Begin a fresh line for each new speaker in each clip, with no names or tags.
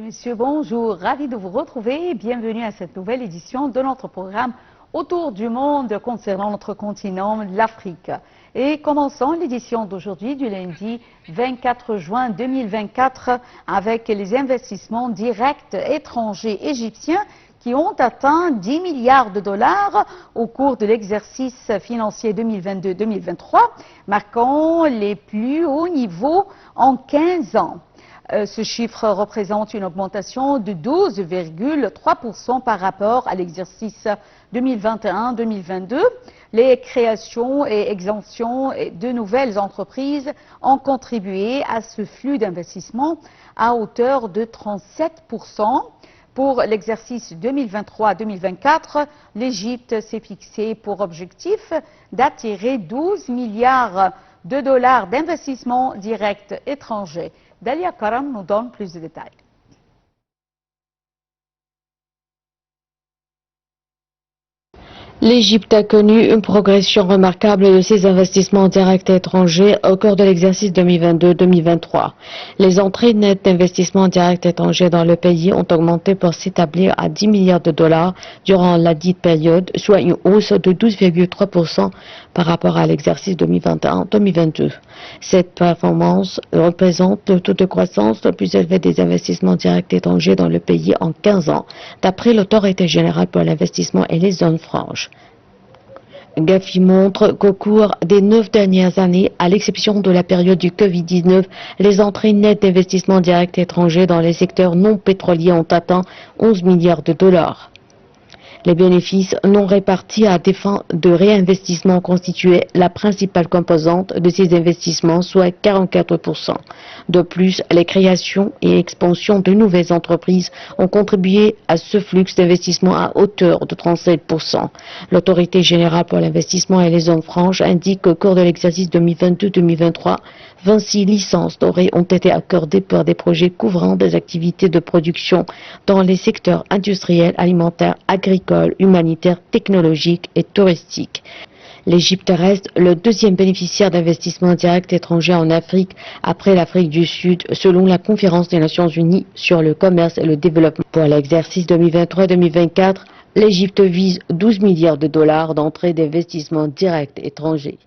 Monsieur, bonjour, ravi de vous retrouver et bienvenue à cette nouvelle édition de notre programme Autour du monde concernant notre continent, l'Afrique. Et commençons l'édition d'aujourd'hui du lundi 24 juin 2024 avec les investissements directs étrangers égyptiens qui ont atteint 10 milliards de dollars au cours de l'exercice financier 2022-2023, marquant les plus hauts niveaux en 15 ans. Ce chiffre représente une augmentation de 12,3% par rapport à l'exercice 2021-2022. Les créations et exemptions de nouvelles entreprises ont contribué à ce flux d'investissement à hauteur de 37%. Pour l'exercice 2023-2024, l'Égypte s'est fixé pour objectif d'attirer 12 milliards de dollars d'investissements directs étrangers. Dalia Karam nous donne plus de détails.
L'Égypte a connu une progression remarquable de ses investissements directs étrangers au cours de l'exercice 2022-2023. Les entrées nettes d'investissements directs étrangers dans le pays ont augmenté pour s'établir à 10 milliards de dollars durant la dite période, soit une hausse de 12,3% par rapport à l'exercice 2021-2022. Cette performance représente le taux de croissance le plus élevé des investissements directs étrangers dans le pays en 15 ans, d'après l'Autorité générale pour l'investissement et les zones franches. Gafi montre qu'au cours des 9 dernières années, à l'exception de la période du Covid-19, les entrées nettes d'investissements directs étrangers dans les secteurs non pétroliers ont atteint 11 milliards de dollars. Les bénéfices non répartis à des fins de réinvestissement constituaient la principale composante de ces investissements, soit 44%. De plus, les créations et expansions de nouvelles entreprises ont contribué à ce flux d'investissement à hauteur de 37%. L'Autorité générale pour l'investissement et les zones franches indique qu'au cours de l'exercice 2022-2023, 26 licences dorées ont été accordées pour des projets couvrant des activités de production dans les secteurs industriels, alimentaires, agricoles, humanitaires, technologiques et touristiques. L'Égypte reste le deuxième bénéficiaire d'investissements directs étrangers en Afrique après l'Afrique du Sud, selon la Conférence des Nations Unies sur le commerce et le développement. Pour l'exercice 2023-2024, l'Égypte vise 12 milliards de dollars d'entrées d'investissements directs étrangers.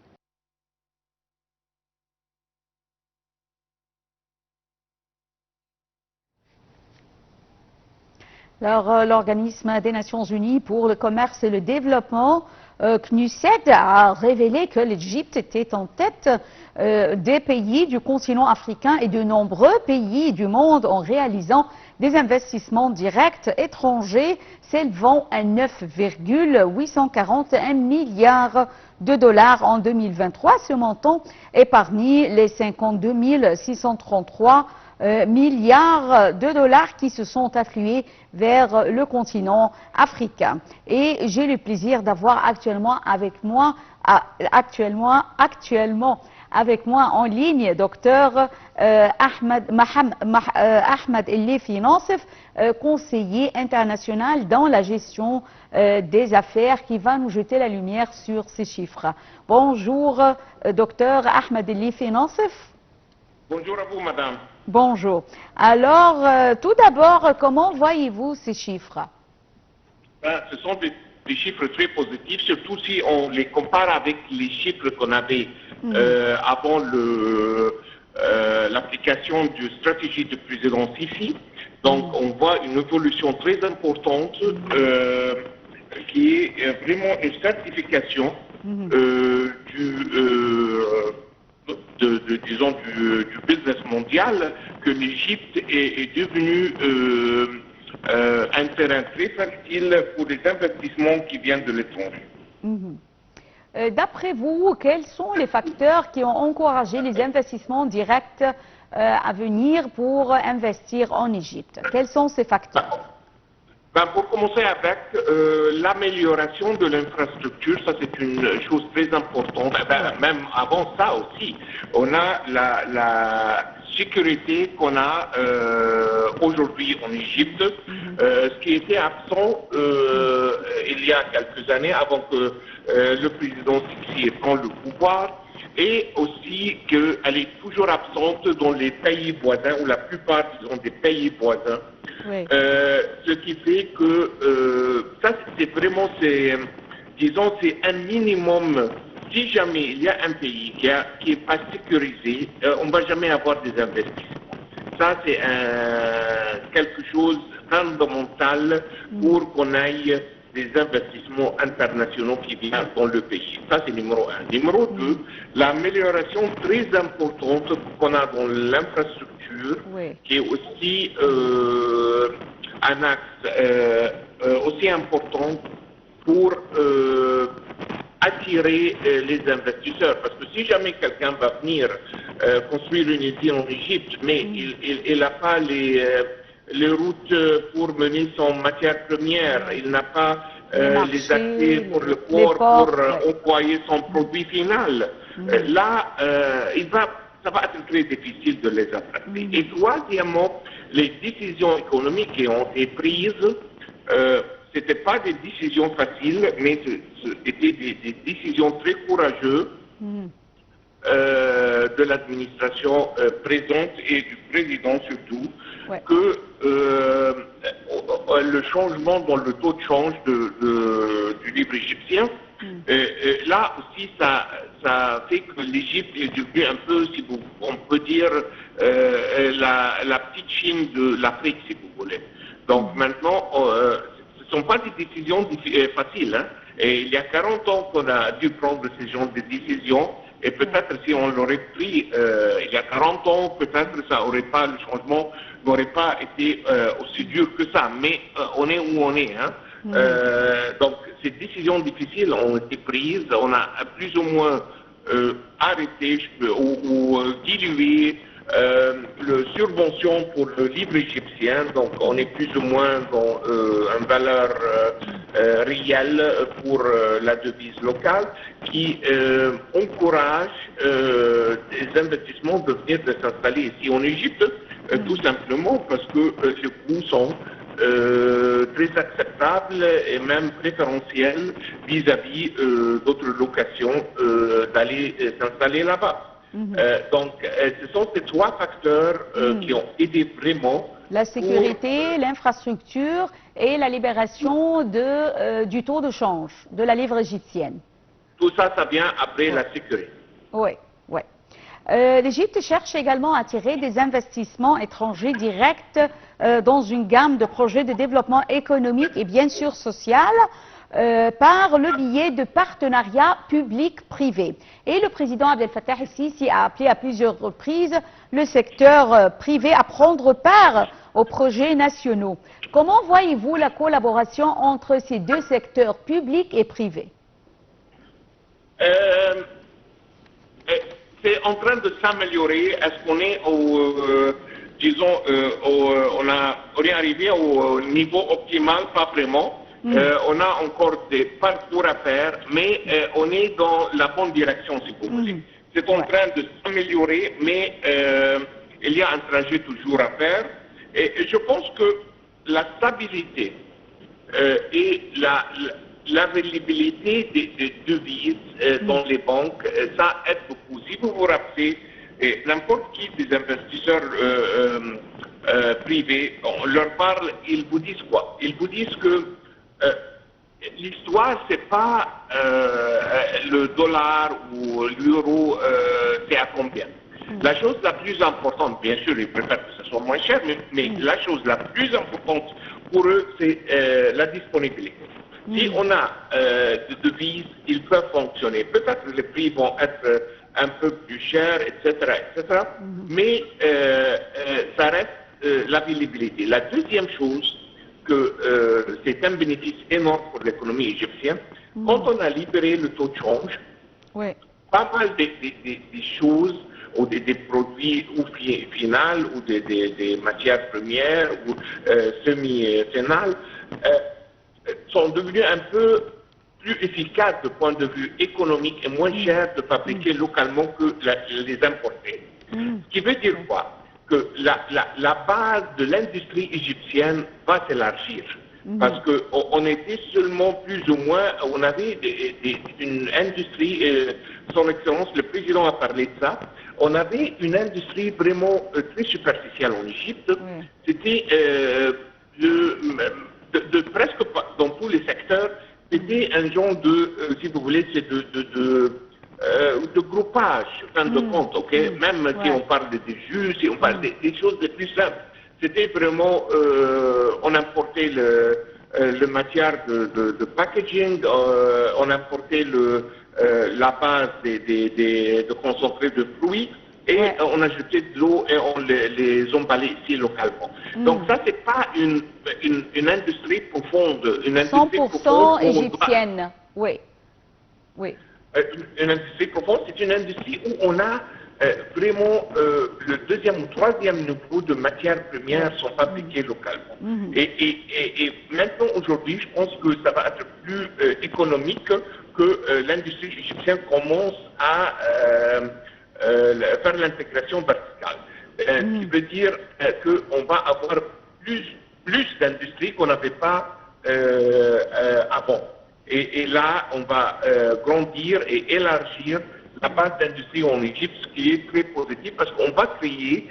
L'Organisme des Nations Unies pour le commerce et le développement, CNUSED, a révélé que l'Égypte était en tête des pays du continent africain et de nombreux pays du monde en réalisant des investissements directs étrangers s'élevant à 9,841 milliards de dollars en 2023. Ce montant est parmi les 52 633 milliards de dollars qui se sont afflués vers le continent africain. Et j'ai le plaisir d'avoir actuellement avec moi en ligne Dr Ahmed Ellifi Nassif, conseiller international dans la gestion des affaires, qui va nous jeter la lumière sur ces chiffres. Bonjour Dr Ahmed Ellifi Nassif.
Bonjour à vous, madame.
Bonjour. Alors, tout d'abord, comment voyez-vous ces chiffres?
Ce sont des chiffres très positifs, surtout si on les compare avec les chiffres qu'on avait avant l'application du stratégie de président Sisi. Donc, on voit une évolution très importante qui est vraiment une certification du business mondial, que l'Égypte est devenue un terrain très fertile pour les investissements qui viennent de l'étranger.
D'après vous, quels sont les facteurs qui ont encouragé les investissements directs à venir pour investir en Égypte? Quels sont ces facteurs?
Pour commencer avec l'amélioration de l'infrastructure, ça c'est une chose très importante. Même avant ça aussi, on a la sécurité qu'on a aujourd'hui en Égypte, ce qui était absent il y a quelques années avant que le président Sisi prenne le pouvoir, et aussi qu'elle est toujours absente dans les pays voisins, ou la plupart des pays voisins
Oui.
Ce qui fait que ça, c'est vraiment, disons, c'est un minimum. Si jamais il y a un pays qui est pas sécurisé, on ne va jamais avoir des investissements. Ça, c'est quelque chose de fondamental pour qu'on aille des investissements internationaux qui viennent dans le pays. Ça, c'est numéro un. Numéro deux, l'amélioration très importante qu'on a dans l'infrastructure, qui est aussi un axe aussi important pour attirer les investisseurs. Parce que si jamais quelqu'un va venir construire une usine en Égypte, mais il n'a pas les routes pour mener son matière première, il n'a pas les accès pour le port pour employer son produit final, là, ça va être très difficile de les attraper. Et troisièmement, les décisions économiques qui ont été prises, ce n'étaient pas des décisions faciles, mais c'était des décisions très courageuses de l'administration présente et du président surtout, que le changement dans le taux de change du livre égyptien, là aussi ça fait que l'Égypte est devenue un peu, si on peut dire, la petite Chine de l'Afrique, si vous voulez. Donc maintenant, ce ne sont pas des décisions faciles. Hein. Et il y a 40 ans qu'on a dû prendre ce genre de décisions. Et peut-être si on l'aurait pris il y a 40 ans, peut-être le changement n'aurait pas été aussi dur que ça. Mais on est où on est. Hein. Donc ces décisions difficiles ont été prises. On a plus ou moins arrêté ou dilué la subvention pour le livre égyptien. Donc on est plus ou moins dans une valeur réelle pour la devise locale qui encourage des investissements de venir de s'installer ici en Égypte, tout simplement parce que les coûts sont très acceptables et même préférentiels vis-à-vis d'autres locations d'aller s'installer là-bas. Donc, ce sont ces trois facteurs qui ont aidé vraiment.
La sécurité, l'infrastructure et la libération du taux de change de la livre égyptienne.
Tout ça, ça vient après la sécurité.
Oui, oui. L'Égypte cherche également à attirer des investissements étrangers directs dans une gamme de projets de développement économique et bien sûr social. Par le biais de partenariats publics-privés. Et le président Abdel Fattah el-Sisi a appelé à plusieurs reprises le secteur privé à prendre part aux projets nationaux. Comment voyez-vous la collaboration entre ces deux secteurs, publics et privés?
C'est en train de s'améliorer. Est-ce qu'on est disons, on est arrivé au niveau optimal? Pas vraiment. On a encore des parcours à faire, mais on est dans la bonne direction, si vous voulez. C'est en train de s'améliorer, mais il y a un trajet toujours à faire. Et je pense que la stabilité et l'availabilité des devises dans les banques, ça aide beaucoup. Si vous vous rappelez, n'importe qui des investisseurs privés, on leur parle, ils vous disent quoi? Ils vous disent que l'histoire, c'est pas le dollar ou l'euro, c'est à combien. La chose la plus importante, bien sûr, ils préfèrent que ce soit moins cher, mais la chose la plus importante pour eux, c'est la disponibilité. Si on a des devises, ils peuvent fonctionner. Peut-être que les prix vont être un peu plus chers, etc., mais ça reste l'availabilité. La deuxième chose, que c'est un bénéfice énorme pour l'économie égyptienne. Quand on a libéré le taux de change, pas mal des choses ou des produits ou finales ou des matières premières ou semi-finales sont devenus un peu plus efficaces du point de vue économique et moins chers de fabriquer localement que les importer. Ce qui veut dire quoi? Que la base de l'industrie égyptienne va s'élargir. Parce qu'on était seulement plus ou moins, on avait une industrie, son Excellence, le président a parlé de ça, on avait une industrie vraiment très superficielle en Égypte. C'était de presque dans tous les secteurs, c'était un genre de, si vous voulez, c'est de groupage, fin de compte, ok? Même si on parle des jus, si on parle des choses les plus simples. C'était vraiment, on importait le matière de packaging, on importait la base de concentrés de fruits, et on ajoutait de l'eau et on les emballait ici localement. Donc ça, c'est pas une industrie profonde, une industrie
100% égyptienne, oui.
Une industrie profonde, c'est une industrie où on a vraiment le deuxième ou troisième niveau de matières premières sont fabriquées localement. Et maintenant, aujourd'hui, je pense que ça va être plus économique que l'industrie égyptienne commence à faire l'intégration verticale. Ce qui veut dire qu'on va avoir plus d'industries qu'on n'avait pas avant. Et là, on va grandir et élargir la base d'industrie en Égypte, ce qui est très positif parce qu'on va créer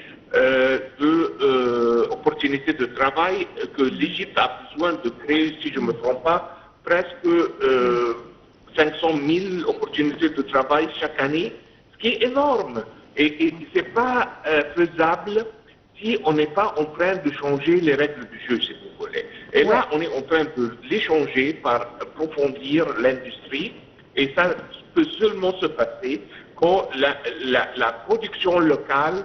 opportunités de travail que l'Égypte a besoin de créer, si je ne me trompe pas, presque 500 000 opportunités de travail chaque année, ce qui est énorme. Et ce n'est pas faisable si on n'est pas en train de changer les règles du jeu, si vous voulez. Et là, on est en train de les changer par approfondir l'industrie, et ça peut seulement se passer quand la production locale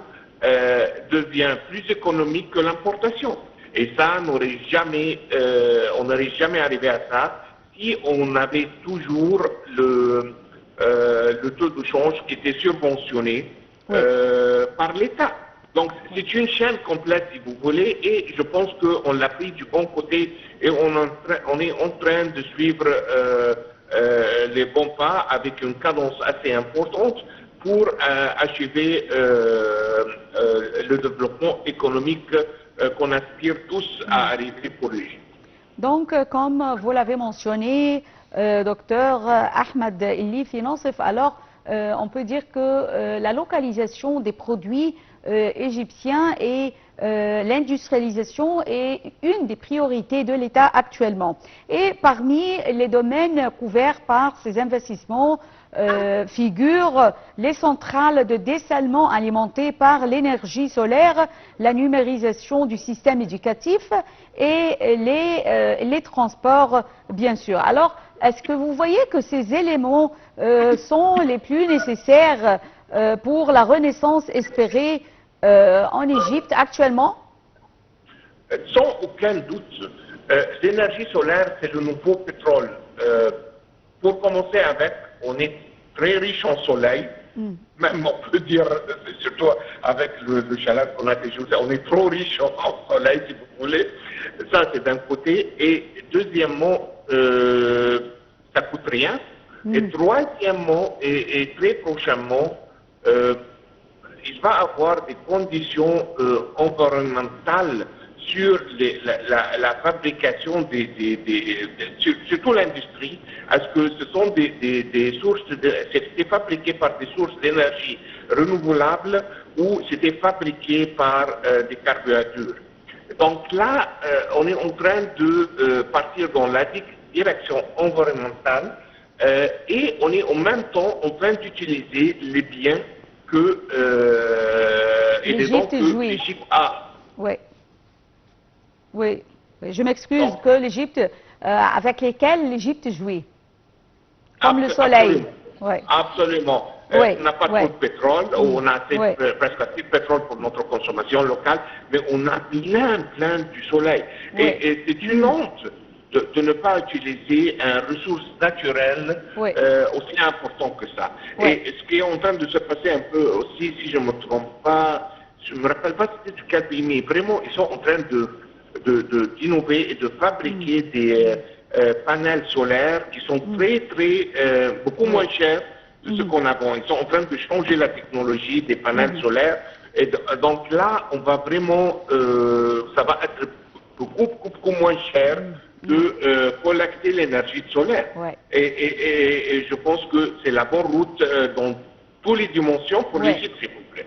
devient plus économique que l'importation. Et ça, on n'aurait jamais arrivé à ça si on avait toujours le taux de change qui était subventionné par l'État. Donc c'est une chaîne complète, si vous voulez, et je pense qu'on l'a pris du bon côté et on est en train de suivre les bons pas avec une cadence assez importante pour achever le développement économique qu'on aspire tous à arriver pour l'Égypte.
Donc, comme vous l'avez mentionné, docteur Ahmed Elif Nassif, alors on peut dire que la localisation des produits égyptiens et l'industrialisation est une des priorités de l'État actuellement. Et parmi les domaines couverts par ces investissements figurent les centrales de dessalement alimentées par l'énergie solaire, la numérisation du système éducatif et les transports, bien sûr. Alors, est-ce que vous voyez que ces éléments sont les plus nécessaires pour la renaissance espérée en Égypte actuellement?
Sans aucun doute, l'énergie solaire, c'est le nouveau pétrole. Pour commencer avec, on est très riche en soleil, même on peut dire, surtout avec le chaleur qu'on a déjà, on est trop riche en soleil, si vous voulez. Ça, c'est d'un côté. Et deuxièmement, ça coûte rien. Et troisièmement, et très prochainement, il va avoir des conditions environnementales sur la fabrication surtout l'industrie, parce que ce sont des sources, c'était fabriqué par des sources d'énergie renouvelables ou c'était fabriqué par des carburateurs. Donc là, on est en train de partir dans la direction environnementale et on est en même temps en train d'utiliser les biens que l'Égypte a.
Oui, je m'excuse, que l'Égypte, avec lesquels l'Égypte jouit, comme le soleil.
Absolument. On n'a pas trop de pétrole, on a presque assez de pétrole pour notre consommation locale, mais on a plein du soleil. Et c'est une honte de ne pas utiliser une ressource naturelle aussi importante que ça. Et ce qui est en train de se passer un peu aussi, si je ne me trompe pas, je ne me rappelle pas c'était du quel pays, mais vraiment ils sont en train d'innover et de fabriquer des panels solaires qui sont beaucoup moins chers de ce qu'on a avant. Ils sont en train de changer la technologie des panels solaires. Et donc là, on va vraiment, ça va être beaucoup moins cher de collecter l'énergie solaire.
Ouais.
Et je pense que c'est la bonne route dans toutes les dimensions pour l'Égypte, s'il vous plaît.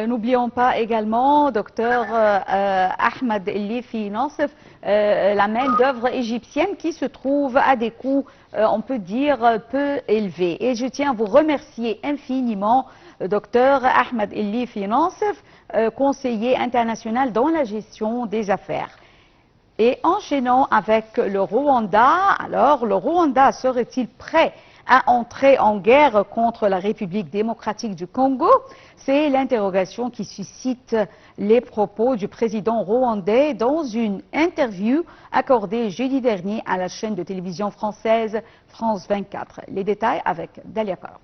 N'oublions pas également, docteur Ahmed Elifi Nassef, la main-d'œuvre égyptienne qui se trouve à des coûts, on peut dire, peu élevés. Et je tiens à vous remercier infiniment, docteur Ahmed Elifi Nassef, conseiller international dans la gestion des affaires. Et enchaînons avec le Rwanda. Alors, le Rwanda serait-il prêt à entrer en guerre contre la République démocratique du Congo? C'est l'interrogation qui suscite les propos du président rwandais dans une interview accordée jeudi dernier à la chaîne de télévision française France 24. Les détails avec Dalia Kor.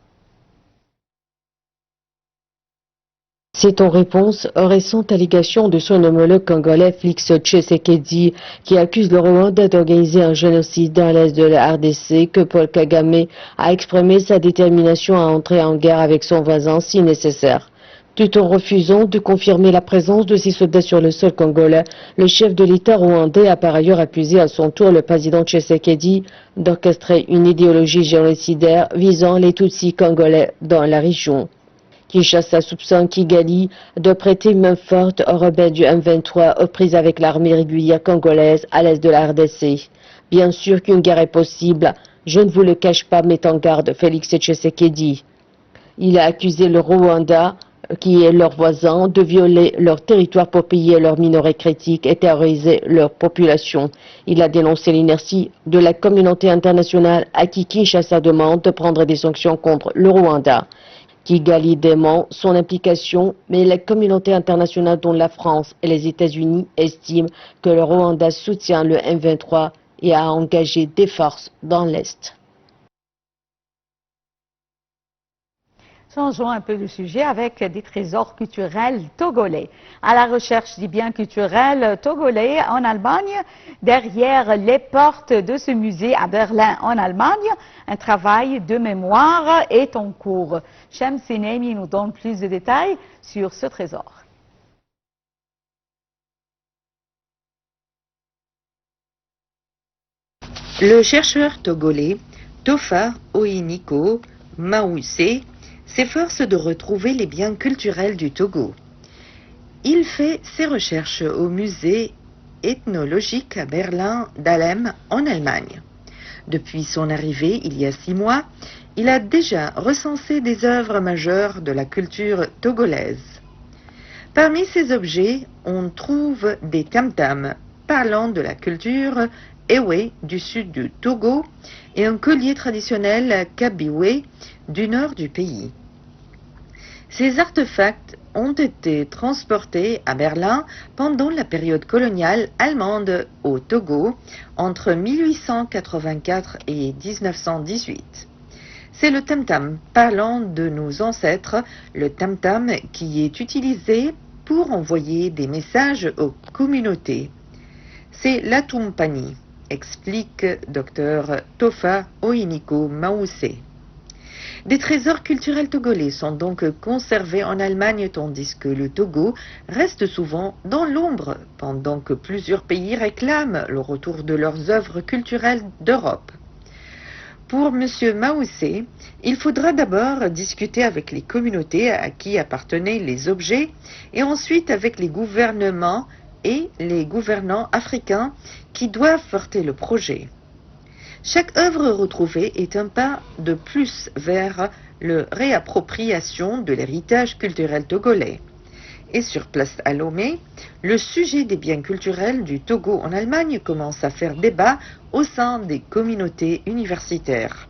C'est en réponse aux récentes allégations de son homologue congolais Félix Tshisekedi qui accuse le Rwanda d'organiser un génocide dans l'est de la RDC que Paul Kagame a exprimé sa détermination à entrer en guerre avec son voisin si nécessaire. Tout en refusant de confirmer la présence de ses soldats sur le sol congolais, le chef de l'État rwandais a par ailleurs accusé à son tour le président Tshisekedi d'orchestrer une idéologie génocidaire visant les Tutsis congolais dans la région. Kinshasa soupçonne Kigali de prêter main forte aux rebelles du M23 aux prises avec l'armée régulière congolaise à l'est de la RDC. Bien sûr qu'une guerre est possible, je ne vous le cache pas, met en garde Félix Tshisekedi. Il a accusé le Rwanda, qui est leur voisin, de violer leur territoire pour piller leurs minerais critiques et terroriser leur population. Il a dénoncé l'inertie de la communauté internationale à qui Kinshasa demande de prendre des sanctions contre le Rwanda. Kigali dément son implication, mais la communauté internationale dont la France et les États-Unis estiment que le Rwanda soutient le M23 et a engagé des forces dans l'Est.
Changeons un peu de sujet avec des trésors culturels togolais. À la recherche des biens culturels togolais en Allemagne, derrière les portes de ce musée à Berlin en Allemagne, un travail de mémoire est en cours. Shem Sinemi nous donne plus de détails sur ce trésor.
Le chercheur togolais Tofa Oiniko Maoussé s'efforce de retrouver les biens culturels du Togo. Il fait ses recherches au musée ethnologique à Berlin d'Alem en Allemagne. Depuis son arrivée il y a 6 mois, il a déjà recensé des œuvres majeures de la culture togolaise. Parmi ces objets, on trouve des tam-tams parlant de la culture Ewe du sud du Togo et un collier traditionnel Kabiwe du nord du pays. Ces artefacts ont été transportés à Berlin pendant la période coloniale allemande au Togo entre 1884 et 1918. C'est le tam-tam parlant de nos ancêtres, le tam-tam qui est utilisé pour envoyer des messages aux communautés. C'est l'atumpani, explique Dr Tofa Oiniko Maoussé. Des trésors culturels togolais sont donc conservés en Allemagne tandis que le Togo reste souvent dans l'ombre pendant que plusieurs pays réclament le retour de leurs œuvres culturelles d'Europe. Pour M. Maoussé, il faudra d'abord discuter avec les communautés à qui appartenaient les objets et ensuite avec les gouvernements et les gouvernants africains qui doivent porter le projet. Chaque œuvre retrouvée est un pas de plus vers la réappropriation de l'héritage culturel togolais. Et sur place à Lomé, le sujet des biens culturels du Togo en Allemagne commence à faire débat au sein des communautés universitaires.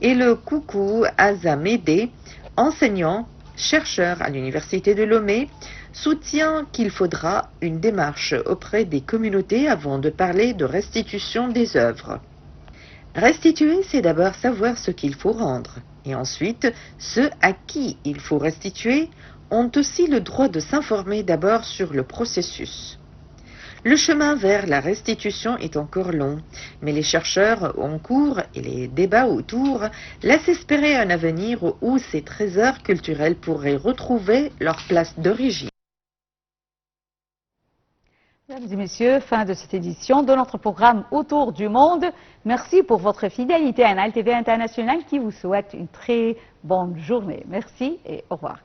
Et le Koukou Azamede, enseignant, chercheur à l'université de Lomé, soutient qu'il faudra une démarche auprès des communautés avant de parler de restitution des œuvres. Restituer, c'est d'abord savoir ce qu'il faut rendre, et ensuite, ceux à qui il faut restituer ont aussi le droit de s'informer d'abord sur le processus. Le chemin vers la restitution est encore long, mais les chercheurs en cours et les débats autour laissent espérer un avenir où ces trésors culturels pourraient retrouver leur place d'origine.
Mesdames et messieurs, fin de cette édition de notre programme Autour du monde. Merci pour votre fidélité à Nile TV International qui vous souhaite une très bonne journée. Merci et au revoir.